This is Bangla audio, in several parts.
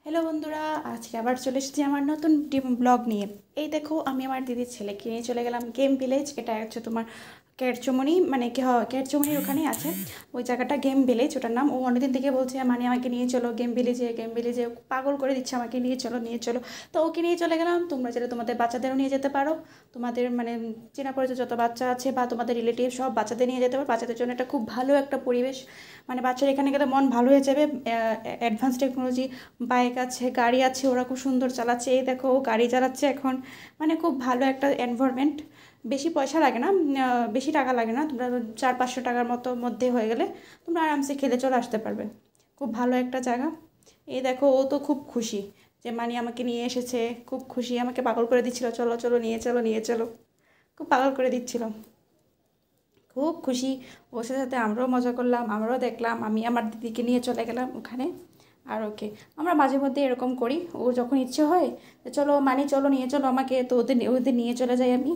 হ্যালো বন্ধুরা, আজকে আবার চলে এসেছি আমার নতুন ব্লগ নিয়ে। এই দেখো, আমি আমার দিদির ছেলেকে নিয়ে চলে গেলাম গেম ভিলেজ। এটা হচ্ছে তোমার কেরচমনি, মানে কি হয়, কেরচমনির ওখানেই আছে ওই জায়গাটা, গেম ভিলেজ ওটার নাম। ও অনেকদিন থেকে বলছে মানে আমাকে নিয়ে চলো গেম ভিলেজে, গেম ভিলেজে পাগল করে দিচ্ছে, আমাকে নিয়ে চলো নিয়ে চলো। তো ওকে নিয়ে চলে গেলাম। তোমরা চাইলে তোমাদের বাচ্চাদেরও নিয়ে যেতে পারো, তোমাদের মানে চেনা পরিচিত যত বাচ্চা আছে বা তোমাদের রিলেটিভ সব বাচ্চাদের নিয়ে যেতে পারো। বাচ্চাদের জন্য এটা খুব ভালো একটা পরিবেশ, মানে বাচ্চারা এখানে গেলে মন ভালো হয়ে যাবে। অ্যাডভান্স টেকনোলজি বাইক আছে, গাড়ি আছে, ওরা খুব সুন্দর চালাচ্ছে। এই দেখো ও গাড়ি চালাচ্ছে এখন, মানে খুব ভালো একটা এনভায়রনমেন্ট। বেশি পয়সা লাগে না, বেশি টাকা লাগে না। তোমরা 400-500 টাকার মধ্যে হয়ে গেলে তোমরা আরামসে খেলে চলে আসতে পারবে। খুব ভালো একটা জায়গা। এই দেখো ও তো খুব খুশি যে মানে আমাকে নিয়ে এসেছে, খুব খুশি, আমাকে পাগল করে দিচ্ছিল, চলো চলো নিয়ে চলো নিয়ে চলো, খুব পাগল করে দিচ্ছিল, খুব খুশি। ওর সাথে সাথে আমরাও মজা করলাম, আমরাও দেখলাম। আমি আমার দিদিকে নিয়ে চলে গেলাম ওখানে। আর ওকে আমরা মাঝে মধ্যে এরকম করি, ও যখন ইচ্ছে হয় যে চলো মানি চলো নিয়ে চলো আমাকে, তো ওদের ওদের নিয়ে চলে যাই আমি।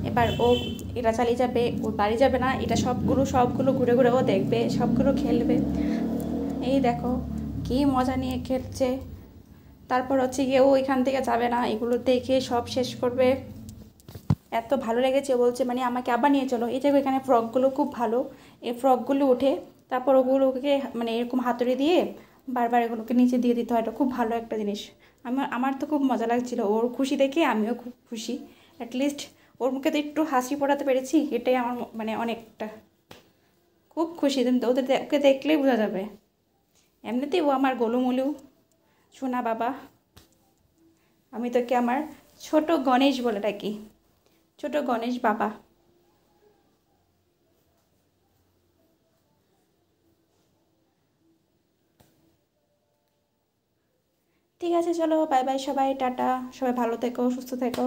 এবার ও এটা চালিয়ে যাবে, ও বাড়ি যাবে না, এটা সবগুলো সবগুলো ঘুরে ঘুরে ও দেখবে, সবগুলো খেলবে। এই দেখো কি মজা নিয়ে খেলছে। তারপর হচ্ছে গিয়ে ও এখান থেকে যাবে না, এগুলো দেখে সব শেষ করবে। এত ভালো লেগেছে, বলছে মানে আমাকে আবার নিয়ে চলো। এই দেখো এখানে ফ্রকগুলো খুব ভালো, এই ফ্রকগুলো উঠে তারপর ওগুলোকে মানে এরকম হাতুড়ি দিয়ে বারবার এগুলোকে নিচে দিয়ে দিতে হয়। এটা খুব ভালো একটা জিনিস। আমার তো খুব মজা লাগছিল, ওর খুশি দেখে আমিও খুব খুশি। অ্যাটলিস্ট ওর মুখে তো একটু হাসি ফোটাতে পেরেছি, এটাই আমার মানে অনেকটা। খুব খুশি, তুমি তো ওকে দেখলেই বোঝা যাবে। এমনিতেই ও আমার গোলুমলু সোনা বাবা। আমি তোকে আমার ছোট গণেশ বলে ডাকি, ছোট গণেশ বাবা। ঠিক আছে, চলো বাই বাই সবাই, টাটা। সবাই ভালো থেকো, সুস্থ থেকো।